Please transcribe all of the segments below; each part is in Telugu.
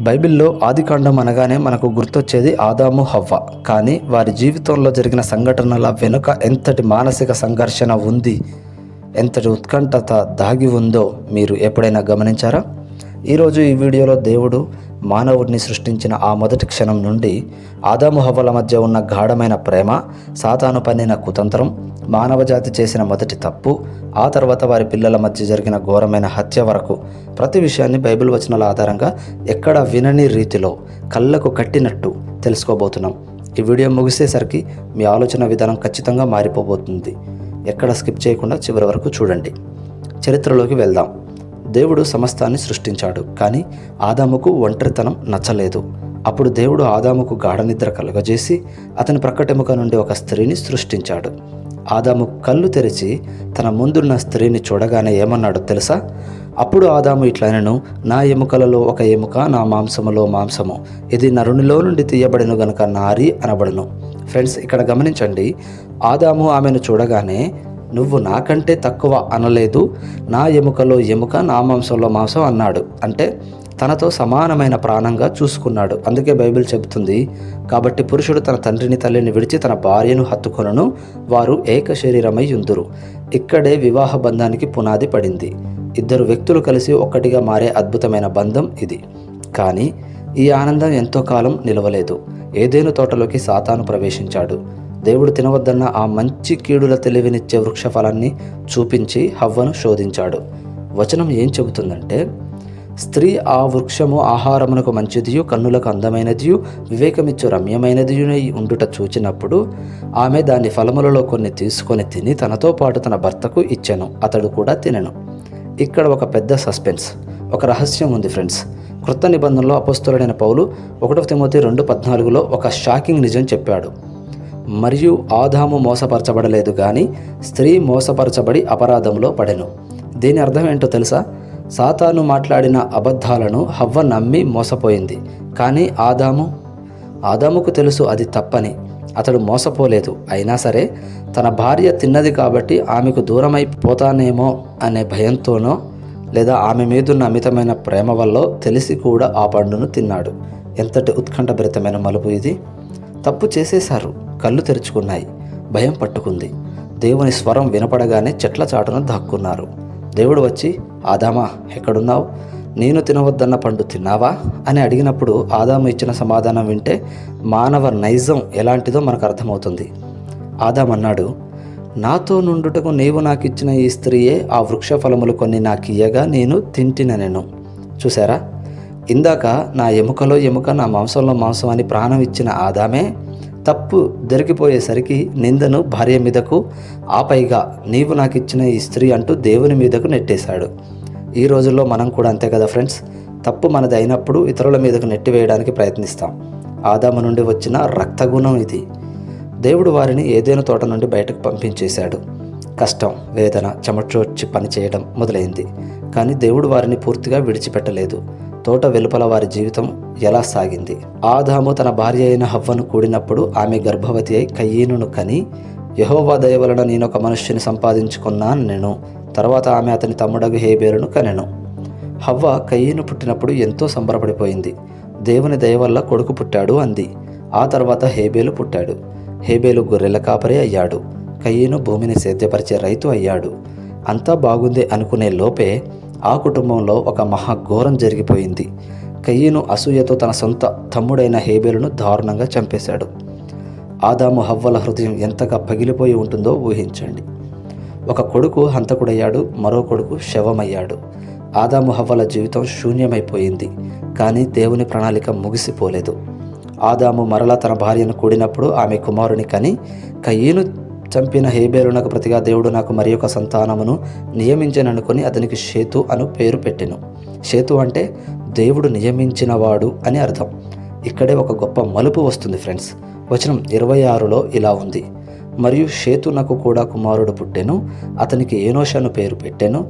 బైబిల్లో ఆదికాండం అనగానే మనకు గుర్తొచ్చేది ఆదాము హవ్వ. కానీ వారి జీవితంలో జరిగిన సంఘటనల వెనుక ఎంతటి మానసిక సంఘర్షణ ఉంది, ఎంతటి ఉత్కంఠత దాగి ఉందో మీరు ఎప్పుడైనా గమనించారా? ఈరోజు ఈ వీడియోలో దేవుడు మానవుడిని సృష్టించిన ఆ మొదటి క్షణం నుండి ఆదాము హవ్వల మధ్య ఉన్న గాఢమైన ప్రేమ, సాతాను పన్నిన కుతంత్రం, మానవజాతి చేసిన మొదటి తప్పు, ఆ తర్వాత వారి పిల్లల మధ్య జరిగిన ఘోరమైన హత్య వరకు ప్రతి విషయాన్ని బైబిల్ వచనాల ఆధారంగా ఎక్కడ వినని రీతిలో కళ్ళకు కట్టినట్టు తెలుసుకోబోతున్నాం. ఈ వీడియో ముగిసేసరికి మీ ఆలోచన విధానం ఖచ్చితంగా మారిపోబోతుంది. ఎక్కడ స్కిప్ చేయకుండా చివరి వరకు చూడండి. చరిత్రలోకి వెళ్దాం. దేవుడు సమస్తాన్ని సృష్టించాడు, కానీ ఆదాముకు ఒంటరితనం నచ్చలేదు. అప్పుడు దేవుడు ఆదాముకు గాఢ నిద్ర కలుగజేసి అతని ప్రక్కటెముక నుండి ఒక స్త్రీని సృష్టించాడు. ఆదాము కళ్ళు తెరిచి తన ముందున్న స్త్రీని చూడగానే ఏమన్నాడో తెలుసా? అప్పుడు ఆదాము ఇట్లనెను, నా ఎముకలలో ఒక ఎముక, నా మాంసములో మాంసము, ఇది నరునిలో నుండి తీయబడిన గనుక నారి అనబడును. ఫ్రెండ్స్, ఇక్కడ గమనించండి. ఆదాము ఆమెను చూడగానే నువ్వు నాకంటే తక్కువ అనలేదు, నా ఎముకలో ఎముక, నా మాంసంలో మాంసం అన్నాడు. అంటే తనతో సమానమైన ప్రాణంగా చూసుకున్నాడు. అందుకే బైబిల్ చెబుతుంది, కాబట్టి పురుషుడు తన తండ్రిని తల్లిని విడిచి తన భార్యను హత్తుకొనును, వారు ఏక శరీరమై యుందురు. ఇక్కడే వివాహ బంధానికి పునాది పడింది. ఇద్దరు వ్యక్తులు కలిసి ఒక్కటిగా మారే అద్భుతమైన బంధం ఇది. కానీ ఈ ఆనందం ఎంతో కాలం నిలవలేదు. ఏదేను తోటలోకి సాతాను ప్రవేశించాడు. దేవుడు తినవద్దన్న ఆ మంచి కీడుల తెలివినిచ్చే వృక్షఫలాన్ని చూపించి హవ్వను శోధించాడు. వచనం ఏం చెబుతుందంటే, స్త్రీ ఆ వృక్షము ఆహారమునకు మంచిదియు, కన్నులకు అందమైనదియు, వివేకమిచ్చు రమ్యమైనదియునై ఉండుట చూచినప్పుడు ఆమె దాని ఫలములలో కొన్ని తీసుకొని తిని తనతో పాటు తన భర్తకు ఇచ్చెను, అతడు కూడా తినెను. ఇక్కడ ఒక పెద్ద సస్పెన్స్, ఒక రహస్యం ఉంది ఫ్రెండ్స్. క్రొత్త నిబంధనలో అపొస్తలుడైన పౌలు 1 తిమోతి 2:14లో ఒక షాకింగ్ నిజం చెప్పాడు. మరియు ఆదాము మోసపరచబడలేదు, కానీ స్త్రీ మోసపరచబడి అపరాధంలో పడెను. దీని అర్థం ఏంటో తెలుసా? సాతాను మాట్లాడిన అబద్ధాలను హవ్వ నమ్మి మోసపోయింది. కానీ ఆదాముకు తెలుసు అది తప్పని. అతడు మోసపోలేదు. అయినా సరే తన భార్య తిన్నది కాబట్టి ఆమెకు దూరమైపోతానేమో అనే భయంతోనో లేదా ఆమె మీదున్న అమితమైన ప్రేమ వల్ల తెలిసి కూడా ఆ పండును తిన్నాడు. ఎంతటి ఉత్కంఠభరితమైన మలుపు ఇది! తప్పు చేసేశారు, కళ్ళు తెరుచుకున్నాయి, భయం పట్టుకుంది. దేవుని స్వరం వినపడగానే చెట్ల చాటున దాక్కున్నారు. దేవుడు వచ్చి, ఆదామా ఎక్కడున్నావు? నేను తినవద్దన్న పండు తిన్నావా అని అడిగినప్పుడు ఆదాము ఇచ్చిన సమాధానం వింటే మానవ నైజం ఎలాంటిదో మనకు అర్థమవుతుంది. ఆదామన్నాడు, నాతో నుండుటకు నీవు నాకు ఇచ్చిన ఈ స్త్రీయే ఆ వృక్ష ఫలములు కొన్ని నాకు ఇయ్యగా నేను తింటినెను. చూసారా? ఇందాక నా ఎముకలో ఎముక, నా మాంసంలో మాంసం అని ప్రాణం ఇచ్చిన ఆదామే తప్పు దొరికిపోయేసరికి నిందను భార్య మీదకు, ఆపైగా నీవు నాకు ఇచ్చిన ఈ స్త్రీ అంటూ దేవుని మీదకు నెట్టేశాడు. ఈ రోజుల్లో మనం కూడా అంతే కదా ఫ్రెండ్స్. తప్పు మనది అయినప్పుడు ఇతరుల మీదకు నెట్టివేయడానికి ప్రయత్నిస్తాం. ఆదాము నుండి వచ్చిన రక్తగుణం ఇది. దేవుడు వారిని ఏదేను తోట నుండి బయటకు పంపించేశాడు. కష్టం, వేదన, చెమటోడ్చి పని చేయడం మొదలైంది. కానీ దేవుడు వారిని పూర్తిగా విడిచిపెట్టలేదు. తోట వెలుపల వారి జీవితం ఎలా సాగింది? ఆదాము తన భార్య అయిన హవ్వను కూడినప్పుడు ఆమె గర్భవతి అయి కయీనును కని, యెహోవా దయ వలన నేనొక మనుష్యుని సంపాదించుకున్నాను నేను. తర్వాత ఆమె అతని తమ్ముడగు హేబేలును కనెను. హవ్వ కయీను పుట్టినప్పుడు ఎంతో సంబరపడిపోయింది. దేవుని దయ వల్ల కొడుకు పుట్టాడు అంది. ఆ తర్వాత హేబేలు పుట్టాడు. హేబేలు గొర్రెల కాపరి అయ్యాడు. కయీను భూమిని సేద్యపరిచే రైతు అయ్యాడు. అంతా బాగుంది అనుకునే లోపే ఆ కుటుంబంలో ఒక మహాఘోరం జరిగిపోయింది. కయీను అసూయతో తన సొంత తమ్ముడైన హేబేలును దారుణంగా చంపేశాడు. ఆదాము హవ్వల హృదయం ఎంతగా పగిలిపోయి ఉంటుందో ఊహించండి. ఒక కొడుకు హంతకుడయ్యాడు, మరో కొడుకు శవమయ్యాడు. ఆదాము హవ్వల జీవితం శూన్యమైపోయింది. కానీ దేవుని ప్రణాళిక ముగిసిపోలేదు. ఆదాము మరలా తన భార్యను కూడినప్పుడు ఆమె కుమారుని కని, కయీను చంపిన హేబేలునకు ప్రతిగా దేవుడు నాకు మరి ఒక సంతానమును నియమించననుకొని అతనికి షేతు అను పేరు పెట్టెను. షేతు అంటే దేవుడు నియమించినవాడు అని అర్థం. ఇక్కడే ఒక గొప్ప మలుపు వస్తుంది ఫ్రెండ్స్. వచనం 26లో ఇలా ఉంది, మరియు షేతునకు కూడా కుమారుడు పుట్టెను, అతనికి ఏనోషను పేరు పెట్టెను.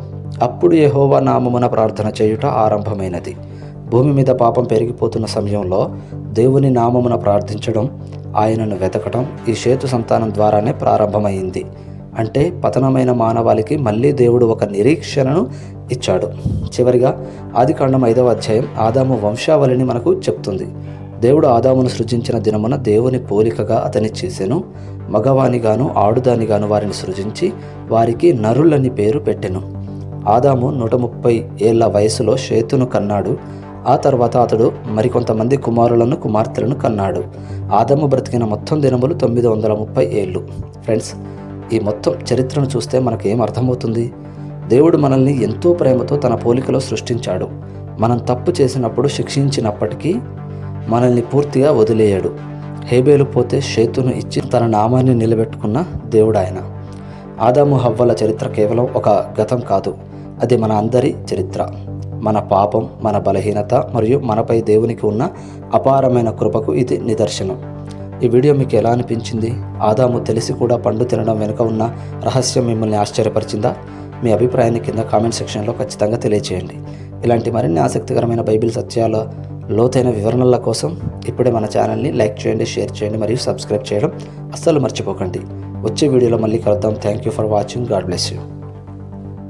అప్పుడు యెహోవా నామమున ప్రార్థన చేయుట ఆరంభమైనది. భూమి మీద పాపం పెరిగిపోతున్న సమయంలో దేవుని నామమున ప్రార్థించడం, ఆయనను వెతకడం ఈ షేతు సంతానం ద్వారానే ప్రారంభమైంది. అంటే పతనమైన మానవాళికి మళ్ళీ దేవుడు ఒక నిరీక్షణను ఇచ్చాడు. చివరిగా ఆదికాండం 5వ అధ్యాయం ఆదాము వంశావళిని మనకు చెప్తుంది. దేవుడు ఆదామును సృజించిన దినమున దేవుని పోలికగా అతని చేసెను. మగవానిగాను ఆడుదానిగాను వారిని సృజించి వారికి నరులని పేరు పెట్టెను. ఆదాము 130 ఏళ్ల వయసులో షేతును కన్నాడు. ఆ తర్వాత అతడు మరికొంతమంది కుమారులను కుమార్తెలను కన్నాడు. ఆదాము బ్రతికిన మొత్తం దినములు 930 ఏళ్ళు. ఫ్రెండ్స్, ఈ మొత్తం చరిత్రను చూస్తే మనకు ఏం అర్థమవుతుంది? దేవుడు మనల్ని ఎంతో ప్రేమతో తన పోలికలో సృష్టించాడు. మనం తప్పు చేసినప్పుడు శిక్షించినప్పటికీ మనల్ని పూర్తిగా వదిలేయడు. హేబేలు పోతే షేతును ఇచ్చి తన నామాన్ని నిలబెట్టుకున్న దేవుడు ఆయన. ఆదాము హవ్వల చరిత్ర కేవలం ఒక గతం కాదు, అది మన అందరి చరిత్ర. మన పాపం, మన బలహీనత మరియు మనపై దేవునికి ఉన్న అపారమైన కృపకు ఇది నిదర్శనం. ఈ వీడియో మీకు ఎలా అనిపించింది? ఆదాము తెలిసి కూడా పండు తినడం వెనుక ఉన్న రహస్యం మిమ్మల్ని ఆశ్చర్యపరిచిందా? మీ అభిప్రాయాన్ని కింద కామెంట్ సెక్షన్లో ఖచ్చితంగా తెలియజేయండి. ఇలాంటి మరిన్ని ఆసక్తికరమైన బైబిల్ సత్యాల లోతైన వివరణల కోసం ఇప్పుడే మన ఛానల్ని లైక్ చేయండి, షేర్ చేయండి మరియు సబ్స్క్రైబ్ చేయడం అస్సలు మర్చిపోకండి. వచ్చే వీడియోలో మళ్ళీ కలుద్దాం. Thank you for watching. God bless you.